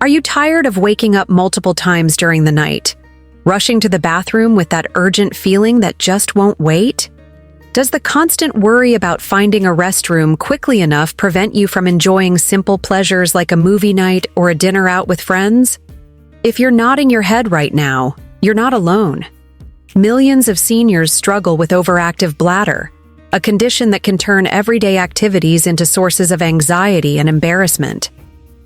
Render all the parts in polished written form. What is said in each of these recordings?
Are you tired of waking up multiple times during the night? Rushing to the bathroom with that urgent feeling that just won't wait? Does the constant worry about finding a restroom quickly enough prevent you from enjoying simple pleasures like a movie night or a dinner out with friends? If you're nodding your head right now, you're not alone. Millions of seniors struggle with overactive bladder, a condition that can turn everyday activities into sources of anxiety and embarrassment.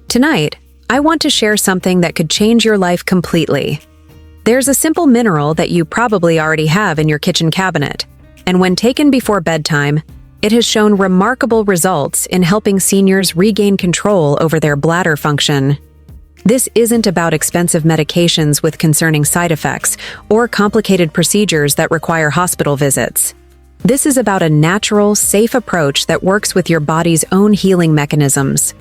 Tonight, I want to share something that could change your life completely. There's a simple mineral that you probably already have in your kitchen cabinet, and when taken before bedtime, it has shown remarkable results in helping seniors regain control over their bladder function. This isn't about expensive medications with concerning side effects or complicated procedures that require hospital visits. This is about a natural, safe approach that works with your body's own healing mechanisms.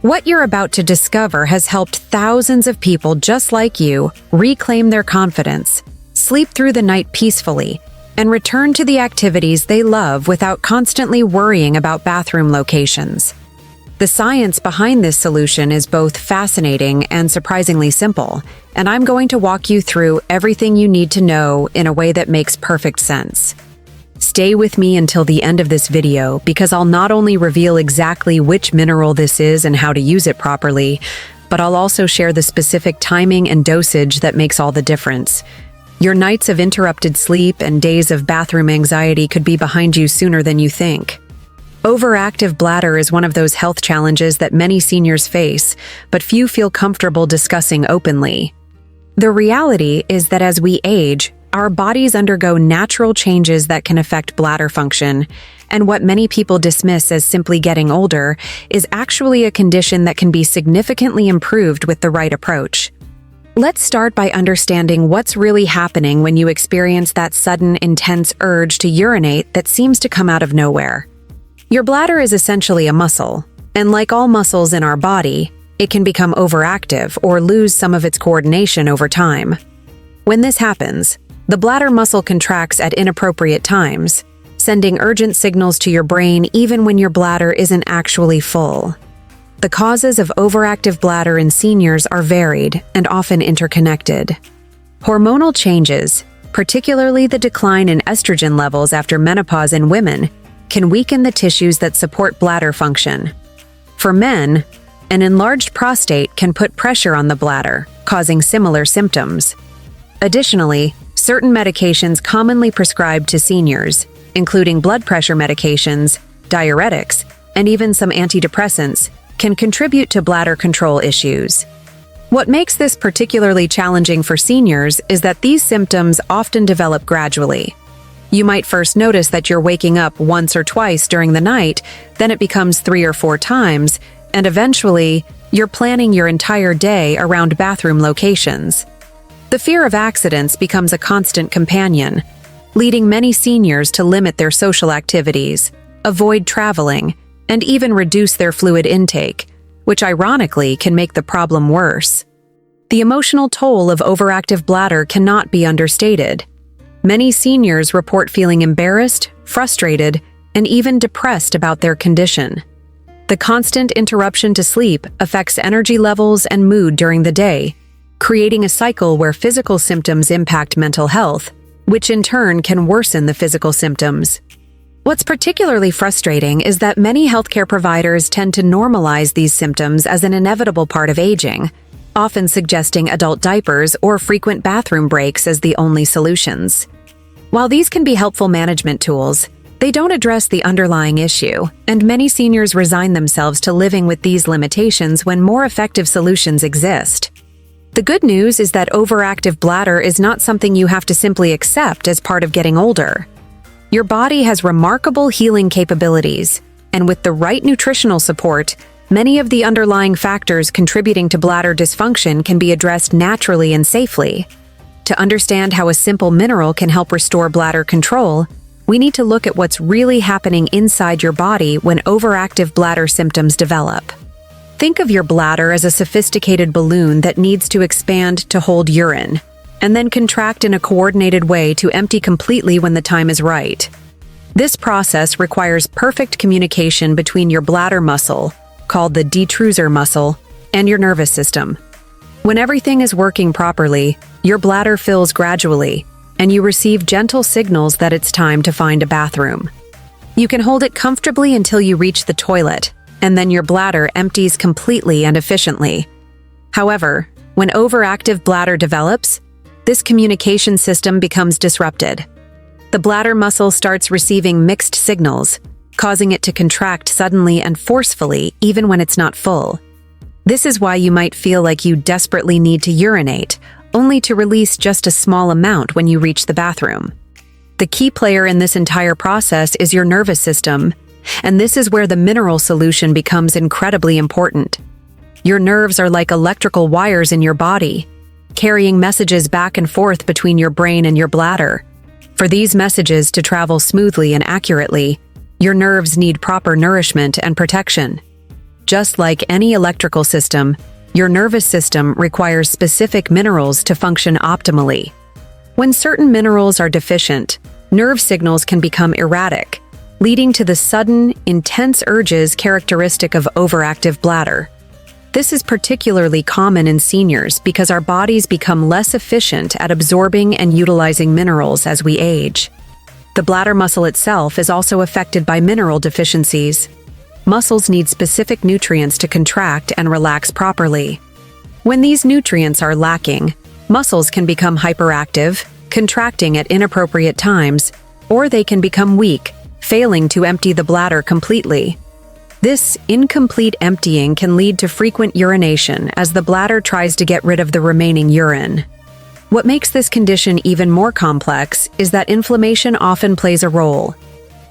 What you're about to discover has helped thousands of people just like you reclaim their confidence, sleep through the night peacefully, and return to the activities they love without constantly worrying about bathroom locations. The science behind this solution is both fascinating and surprisingly simple, and I'm going to walk you through everything you need to know in a way that makes perfect sense. Stay with me until the end of this video because I'll not only reveal exactly which mineral this is and how to use it properly, but I'll also share the specific timing and dosage that makes all the difference. Your nights of interrupted sleep and days of bathroom anxiety could be behind you sooner than you think. Overactive bladder is one of those health challenges that many seniors face, but few feel comfortable discussing openly. The reality is that as we age, our bodies undergo natural changes that can affect bladder function, and what many people dismiss as simply getting older is actually a condition that can be significantly improved with the right approach. Let's start by understanding what's really happening when you experience that sudden, intense urge to urinate that seems to come out of nowhere. Your bladder is essentially a muscle, and like all muscles in our body, it can become overactive or lose some of its coordination over time. When this happens, the bladder muscle contracts at inappropriate times, sending urgent signals to your brain even when your bladder isn't actually full. The causes of overactive bladder in seniors are varied and often interconnected. Hormonal changes, particularly the decline in estrogen levels after menopause in women, can weaken the tissues that support bladder function. For men, an enlarged prostate can put pressure on the bladder, causing similar symptoms. Additionally, certain medications commonly prescribed to seniors, including blood pressure medications, diuretics, and even some antidepressants, can contribute to bladder control issues. What makes this particularly challenging for seniors is that these symptoms often develop gradually. You might first notice that you're waking up once or twice during the night, then it becomes 3 or 4 times, and eventually, you're planning your entire day around bathroom locations. The fear of accidents becomes a constant companion, leading many seniors to limit their social activities, avoid traveling, and even reduce their fluid intake, which ironically can make the problem worse. The emotional toll of overactive bladder cannot be understated. Many seniors report feeling embarrassed, frustrated, and even depressed about their condition. The constant interruption to sleep affects energy levels and mood during the day, creating a cycle where physical symptoms impact mental health, which in turn can worsen the physical symptoms. What's particularly frustrating is that many healthcare providers tend to normalize these symptoms as an inevitable part of aging, often suggesting adult diapers or frequent bathroom breaks as the only solutions. While these can be helpful management tools, they don't address the underlying issue, and many seniors resign themselves to living with these limitations when more effective solutions exist. The good news is that overactive bladder is not something you have to simply accept as part of getting older. Your body has remarkable healing capabilities, and with the right nutritional support, many of the underlying factors contributing to bladder dysfunction can be addressed naturally and safely. To understand how a simple mineral can help restore bladder control, we need to look at what's really happening inside your body when overactive bladder symptoms develop. Think of your bladder as a sophisticated balloon that needs to expand to hold urine, and then contract in a coordinated way to empty completely when the time is right. This process requires perfect communication between your bladder muscle, called the detrusor muscle, and your nervous system, When everything is working properly, your bladder fills gradually, and you receive gentle signals that it's time to find a bathroom. You can hold it comfortably until you reach the toilet, and then your bladder empties completely and efficiently. However, when overactive bladder develops, this communication system becomes disrupted. The bladder muscle starts receiving mixed signals, causing it to contract suddenly and forcefully even when it's not full. This is why you might feel like you desperately need to urinate, only to release just a small amount when you reach the bathroom. The key player in this entire process is your nervous system, and this is where the mineral solution becomes incredibly important. Your nerves are like electrical wires in your body, carrying messages back and forth between your brain and your bladder. For these messages to travel smoothly and accurately, your nerves need proper nourishment and protection. Just like any electrical system, your nervous system requires specific minerals to function optimally. When certain minerals are deficient, nerve signals can become erratic, leading to the sudden, intense urges characteristic of overactive bladder. This is particularly common in seniors because our bodies become less efficient at absorbing and utilizing minerals as we age. The bladder muscle itself is also affected by mineral deficiencies. Muscles need specific nutrients to contract and relax properly. When these nutrients are lacking, muscles can become hyperactive, contracting at inappropriate times, or they can become weak, failing to empty the bladder completely. This incomplete emptying can lead to frequent urination as the bladder tries to get rid of the remaining urine. What makes this condition even more complex is that inflammation often plays a role.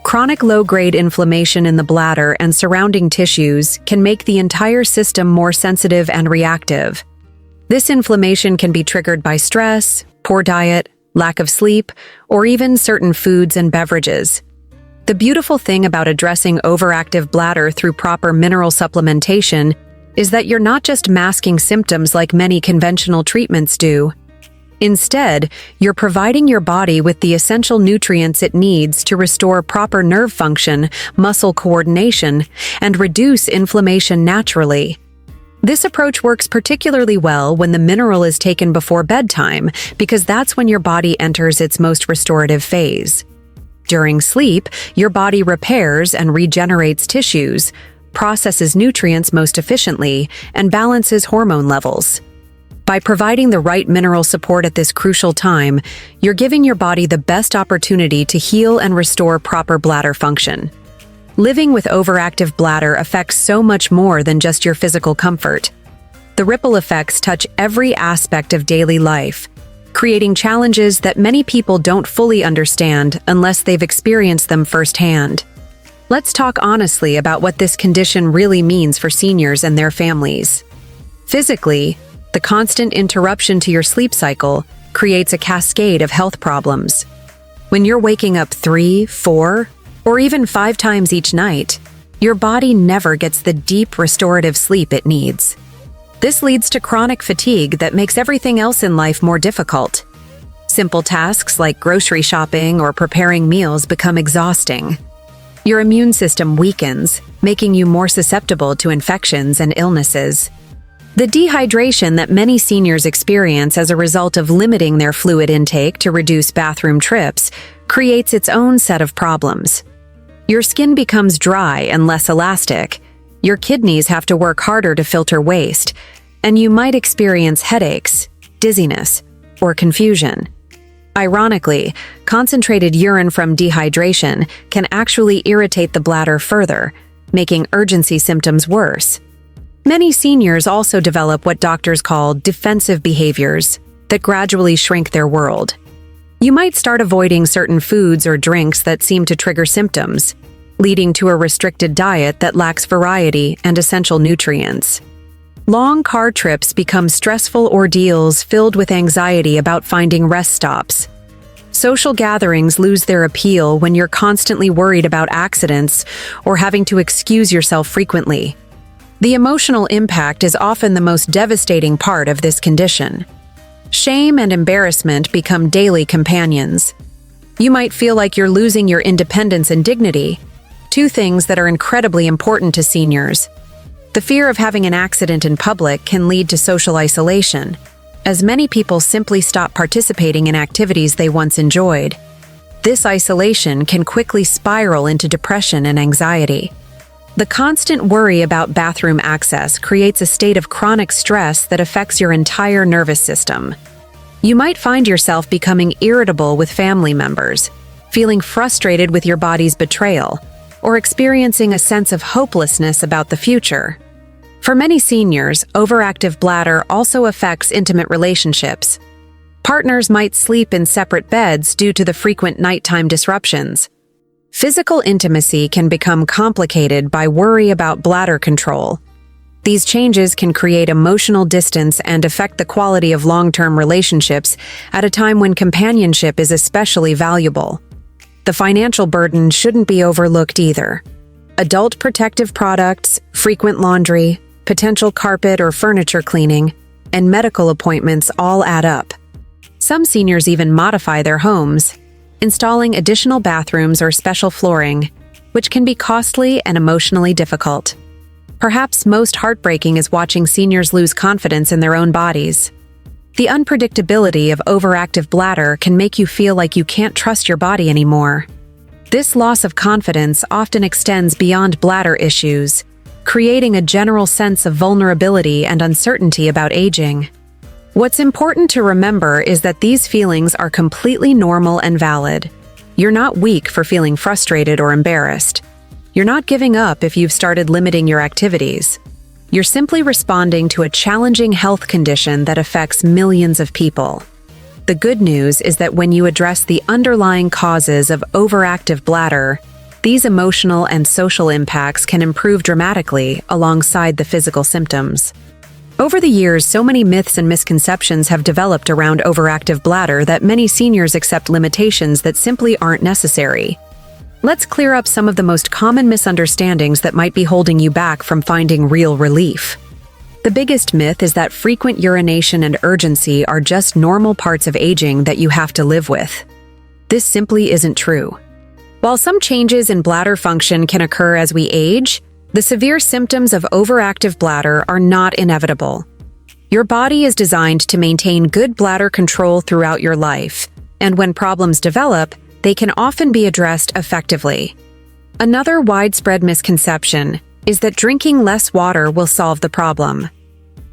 Chronic low-grade inflammation in the bladder and surrounding tissues can make the entire system more sensitive and reactive. This inflammation can be triggered by stress, poor diet, lack of sleep, or even certain foods and beverages. The beautiful thing about addressing overactive bladder through proper mineral supplementation is that you're not just masking symptoms like many conventional treatments do. Instead, you're providing your body with the essential nutrients it needs to restore proper nerve function, muscle coordination, and reduce inflammation naturally. This approach works particularly well when the mineral is taken before bedtime, because that's when your body enters its most restorative phase. During sleep, your body repairs and regenerates tissues, processes nutrients most efficiently, and balances hormone levels. By providing the right mineral support at this crucial time, you're giving your body the best opportunity to heal and restore proper bladder function. Living with overactive bladder affects so much more than just your physical comfort. The ripple effects touch every aspect of daily life, creating challenges that many people don't fully understand unless they've experienced them firsthand. Let's talk honestly about what this condition really means for seniors and their families. Physically, the constant interruption to your sleep cycle creates a cascade of health problems. When you're waking up 3, 4, or even 5 times each night, your body never gets the deep restorative sleep it needs. This leads to chronic fatigue that makes everything else in life more difficult. Simple tasks like grocery shopping or preparing meals become exhausting. Your immune system weakens, making you more susceptible to infections and illnesses. The dehydration that many seniors experience as a result of limiting their fluid intake to reduce bathroom trips creates its own set of problems. Your skin becomes dry and less elastic, your kidneys have to work harder to filter waste, and you might experience headaches, dizziness, or confusion. Ironically, concentrated urine from dehydration can actually irritate the bladder further, making urgency symptoms worse. Many seniors also develop what doctors call defensive behaviors that gradually shrink their world. You might start avoiding certain foods or drinks that seem to trigger symptoms, leading to a restricted diet that lacks variety and essential nutrients. Long car trips become stressful ordeals filled with anxiety about finding rest stops. Social gatherings lose their appeal when you're constantly worried about accidents or having to excuse yourself frequently. The emotional impact is often the most devastating part of this condition. Shame and embarrassment become daily companions. You might feel like you're losing your independence and dignity, two things that are incredibly important to seniors. The fear of having an accident in public can lead to social isolation, as many people simply stop participating in activities they once enjoyed. This isolation can quickly spiral into depression and anxiety. The constant worry about bathroom access creates a state of chronic stress that affects your entire nervous system. You might find yourself becoming irritable with family members, feeling frustrated with your body's betrayal, or experiencing a sense of hopelessness about the future. For many seniors, overactive bladder also affects intimate relationships. Partners might sleep in separate beds due to the frequent nighttime disruptions. Physical intimacy can become complicated by worry about bladder control. These changes can create emotional distance and affect the quality of long-term relationships at a time when companionship is especially valuable. The financial burden shouldn't be overlooked either. Adult protective products, frequent laundry, potential carpet or furniture cleaning, and medical appointments all add up. Some seniors even modify their homes, installing additional bathrooms or special flooring, which can be costly and emotionally difficult. Perhaps most heartbreaking is watching seniors lose confidence in their own bodies. The unpredictability of overactive bladder can make you feel like you can't trust your body anymore. This loss of confidence often extends beyond bladder issues, creating a general sense of vulnerability and uncertainty about aging. What's important to remember is that these feelings are completely normal and valid. You're not weak for feeling frustrated or embarrassed. You're not giving up if you've started limiting your activities. You're simply responding to a challenging health condition that affects millions of people. The good news is that when you address the underlying causes of overactive bladder, these emotional and social impacts can improve dramatically alongside the physical symptoms. Over the years, so many myths and misconceptions have developed around overactive bladder that many seniors accept limitations that simply aren't necessary. Let's clear up some of the most common misunderstandings that might be holding you back from finding real relief. The biggest myth is that frequent urination and urgency are just normal parts of aging that you have to live with. This simply isn't true. While some changes in bladder function can occur as we age, the severe symptoms of overactive bladder are not inevitable. Your body is designed to maintain good bladder control throughout your life, and when problems develop, they can often be addressed effectively. Another widespread misconception is that drinking less water will solve the problem.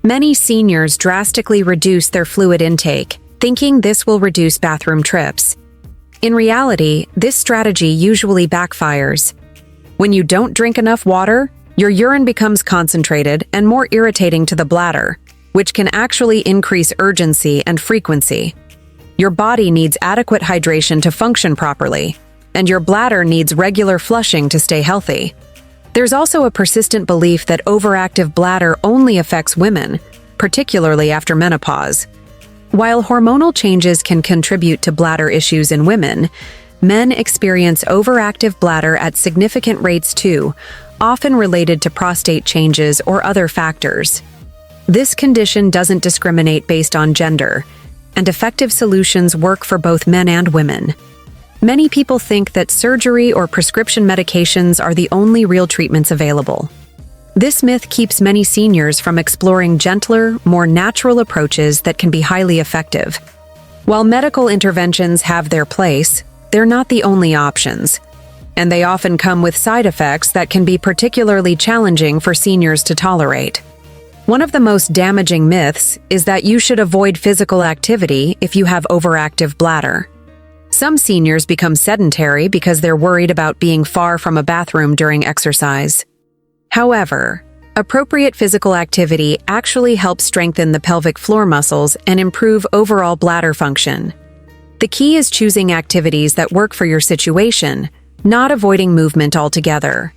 Many seniors drastically reduce their fluid intake, thinking this will reduce bathroom trips. In reality, this strategy usually backfires. When you don't drink enough water, your urine becomes concentrated and more irritating to the bladder, which can actually increase urgency and frequency. Your body needs adequate hydration to function properly, and your bladder needs regular flushing to stay healthy. There's also a persistent belief that overactive bladder only affects women, particularly after menopause. While hormonal changes can contribute to bladder issues in women, men experience overactive bladder at significant rates too, often related to prostate changes or other factors. This condition doesn't discriminate based on gender, and effective solutions work for both men and women. Many people think that surgery or prescription medications are the only real treatments available. This myth keeps many seniors from exploring gentler, more natural approaches that can be highly effective. While medical interventions have their place, they're not the only options, and they often come with side effects that can be particularly challenging for seniors to tolerate. One of the most damaging myths is that you should avoid physical activity if you have overactive bladder. Some seniors become sedentary because they're worried about being far from a bathroom during exercise. However, appropriate physical activity actually helps strengthen the pelvic floor muscles and improve overall bladder function. The key is choosing activities that work for your situation, not avoiding movement altogether.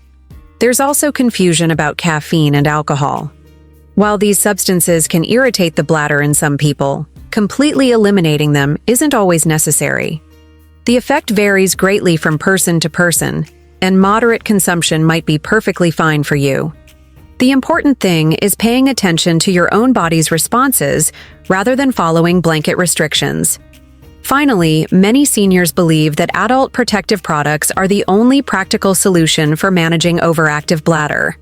There's also confusion about caffeine and alcohol. While these substances can irritate the bladder in some people, completely eliminating them isn't always necessary. The effect varies greatly from person to person, and moderate consumption might be perfectly fine for you. The important thing is paying attention to your own body's responses rather than following blanket restrictions. Finally, many seniors believe that adult protective products are the only practical solution for managing overactive bladder.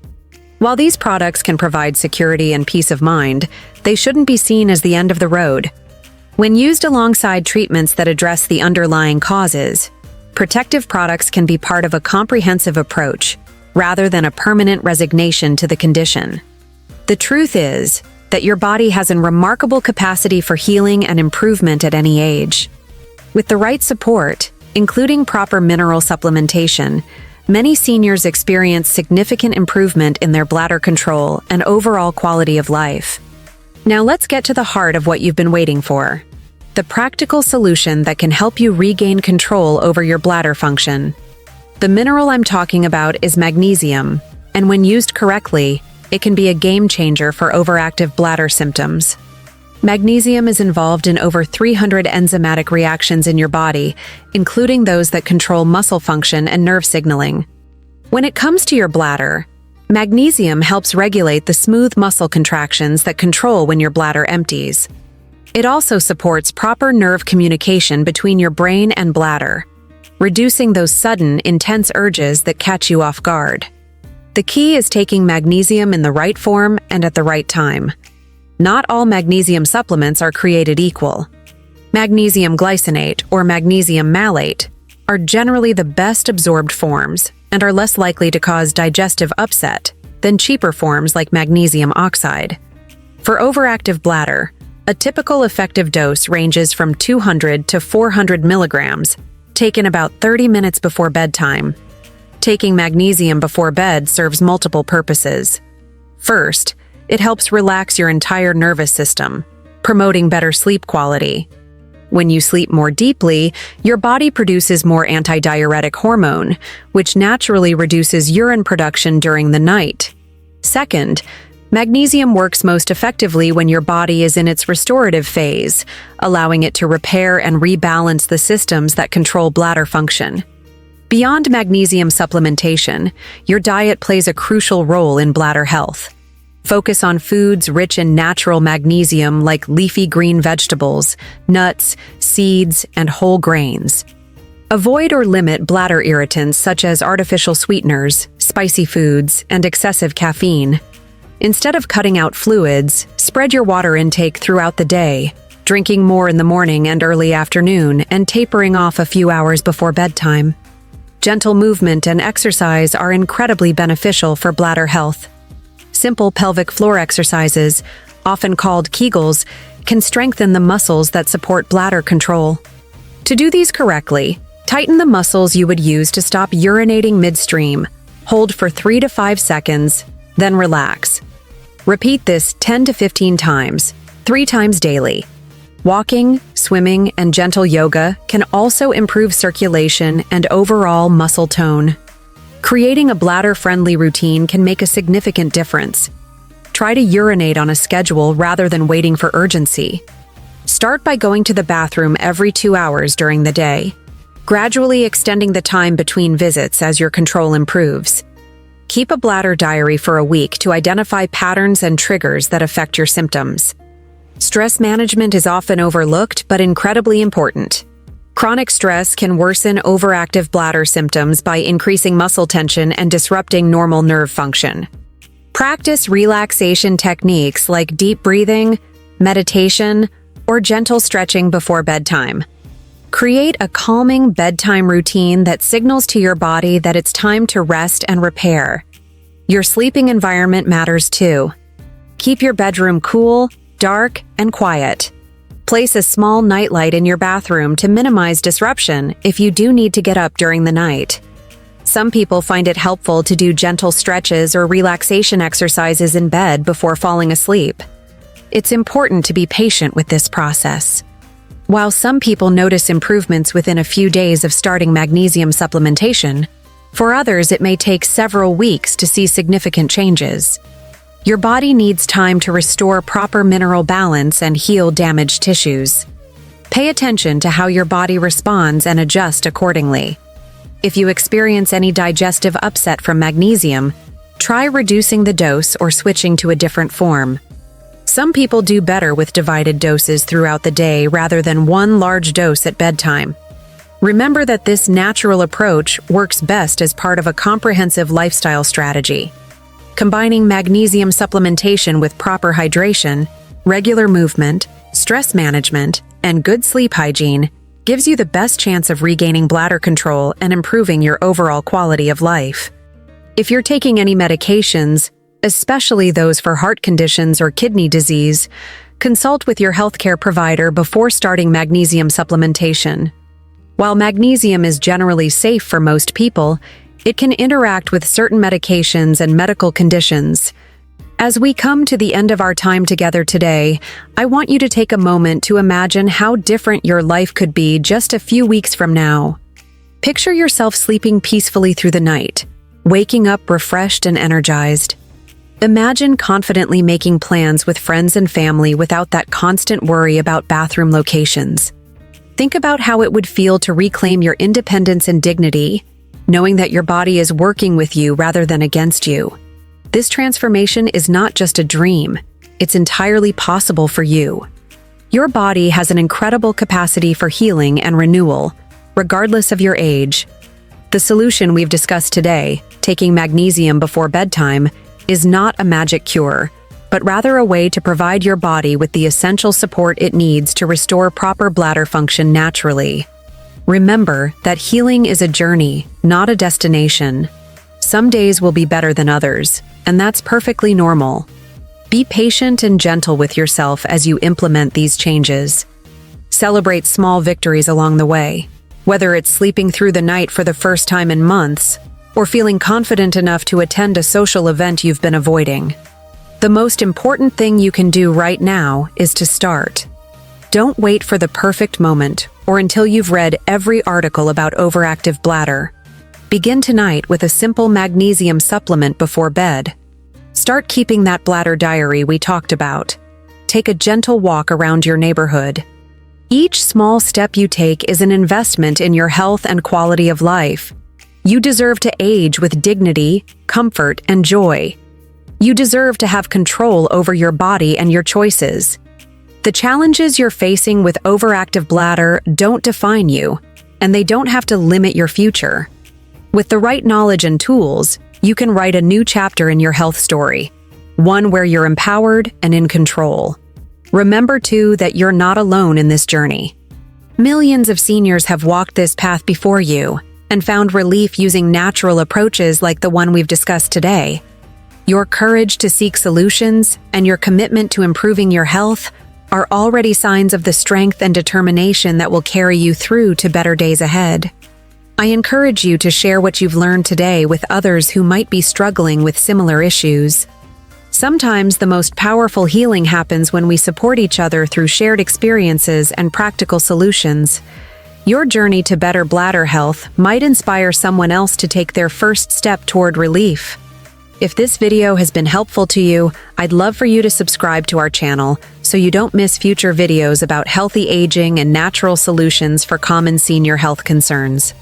While these products can provide security and peace of mind, they shouldn't be seen as the end of the road. When used alongside treatments that address the underlying causes, protective products can be part of a comprehensive approach, rather than a permanent resignation to the condition. The truth is that your body has a remarkable capacity for healing and improvement at any age. With the right support, including proper mineral supplementation, many seniors experience significant improvement in their bladder control and overall quality of life. Now let's get to the heart of what you've been waiting for: the practical solution that can help you regain control over your bladder function. The mineral I'm talking about is magnesium, and when used correctly, it can be a game changer for overactive bladder symptoms. Magnesium is involved in over 300 enzymatic reactions in your body, including those that control muscle function and nerve signaling. When it comes to your bladder, magnesium helps regulate the smooth muscle contractions that control when your bladder empties. It also supports proper nerve communication between your brain and bladder, reducing those sudden, intense urges that catch you off guard. The key is taking magnesium in the right form and at the right time. Not all magnesium supplements are created equal. Magnesium glycinate or magnesium malate are generally the best absorbed forms and are less likely to cause digestive upset than cheaper forms like magnesium oxide. For overactive bladder, a typical effective dose ranges from 200 to 400 milligrams, taken about 30 minutes before bedtime. Taking magnesium before bed serves multiple purposes. First, it helps relax your entire nervous system, promoting better sleep quality. When you sleep more deeply, your body produces more antidiuretic hormone, which naturally reduces urine production during the night. Second, magnesium works most effectively when your body is in its restorative phase, allowing it to repair and rebalance the systems that control bladder function. Beyond magnesium supplementation, your diet plays a crucial role in bladder health. Focus on foods rich in natural magnesium like leafy green vegetables, nuts, seeds, and whole grains. Avoid or limit bladder irritants such as artificial sweeteners, spicy foods, and excessive caffeine. Instead of cutting out fluids, spread your water intake throughout the day, drinking more in the morning and early afternoon, and tapering off a few hours before bedtime. Gentle movement and exercise are incredibly beneficial for bladder health. Simple pelvic floor exercises, often called Kegels, can strengthen the muscles that support bladder control. To do these correctly, tighten the muscles you would use to stop urinating midstream. Hold for 3 to 5 seconds, then relax. Repeat this 10 to 15 times, 3 times daily. Walking, swimming, and gentle yoga can also improve circulation and overall muscle tone. Creating a bladder-friendly routine can make a significant difference. Try to urinate on a schedule rather than waiting for urgency. Start by going to the bathroom every 2 hours during the day, gradually extending the time between visits as your control improves. Keep a bladder diary for a week to identify patterns and triggers that affect your symptoms. Stress management is often overlooked but incredibly important. Chronic stress can worsen overactive bladder symptoms by increasing muscle tension and disrupting normal nerve function. Practice relaxation techniques like deep breathing, meditation, or gentle stretching before bedtime. Create a calming bedtime routine that signals to your body that it's time to rest and repair. Your sleeping environment matters too. Keep your bedroom cool, dark, and quiet. Place a small nightlight in your bathroom to minimize disruption if you do need to get up during the night. Some people find it helpful to do gentle stretches or relaxation exercises in bed before falling asleep. It's important to be patient with this process. While some people notice improvements within a few days of starting magnesium supplementation, for others it may take several weeks to see significant changes. Your body needs time to restore proper mineral balance and heal damaged tissues. Pay attention to how your body responds and adjust accordingly. If you experience any digestive upset from magnesium, try reducing the dose or switching to a different form. Some people do better with divided doses throughout the day rather than one large dose at bedtime. Remember that this natural approach works best as part of a comprehensive lifestyle strategy. Combining magnesium supplementation with proper hydration, regular movement, stress management, and good sleep hygiene gives you the best chance of regaining bladder control and improving your overall quality of life. If you're taking any medications, especially those for heart conditions or kidney disease, consult with your healthcare provider before starting magnesium supplementation. While magnesium is generally safe for most people, it can interact with certain medications and medical conditions. As we come to the end of our time together today, I want you to take a moment to imagine how different your life could be just a few weeks from now. Picture yourself sleeping peacefully through the night, waking up refreshed and energized. Imagine confidently making plans with friends and family without that constant worry about bathroom locations. Think about how it would feel to reclaim your independence and dignity, knowing that your body is working with you rather than against you. This transformation is not just a dream, it's entirely possible for you. Your body has an incredible capacity for healing and renewal, regardless of your age. The solution we've discussed today, taking magnesium before bedtime, is not a magic cure, but rather a way to provide your body with the essential support it needs to restore proper bladder function naturally. Remember that healing is a journey, not a destination. Some days will be better than others, and that's perfectly normal. Be patient and gentle with yourself as you implement these changes. Celebrate small victories along the way, whether it's sleeping through the night for the first time in months, or feeling confident enough to attend a social event you've been avoiding. The most important thing you can do right now is to start. Don't wait for the perfect moment or until you've read every article about overactive bladder. Begin tonight with a simple magnesium supplement before bed. Start keeping that bladder diary we talked about. Take a gentle walk around your neighborhood. Each small step you take is an investment in your health and quality of life. You deserve to age with dignity, comfort, and joy. You deserve to have control over your body and your choices. The challenges you're facing with overactive bladder don't define you, and they don't have to limit your future. With the right knowledge and tools, you can write a new chapter in your health story, one where you're empowered and in control. Remember, too, that you're not alone in this journey. Millions of seniors have walked this path before you and found relief using natural approaches like the one we've discussed today. Your courage to seek solutions and your commitment to improving your health are already signs of the strength and determination that will carry you through to better days ahead. I encourage you to share what you've learned today with others who might be struggling with similar issues. Sometimes the most powerful healing happens when we support each other through shared experiences and practical solutions. Your journey to better bladder health might inspire someone else to take their first step toward relief. If this video has been helpful to you, I'd love for you to subscribe to our channel so you don't miss future videos about healthy aging and natural solutions for common senior health concerns.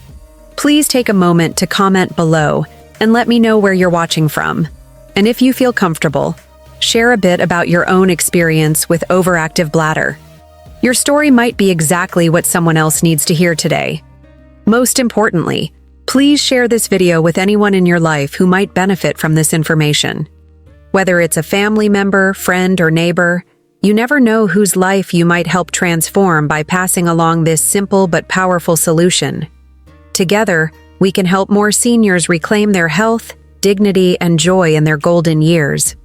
Please take a moment to comment below and let me know where you're watching from. And if you feel comfortable, share a bit about your own experience with overactive bladder. Your story might be exactly what someone else needs to hear today. Most importantly, please share this video with anyone in your life who might benefit from this information. Whether it's a family member, friend, or neighbor, you never know whose life you might help transform by passing along this simple but powerful solution. Together, we can help more seniors reclaim their health, dignity, and joy in their golden years.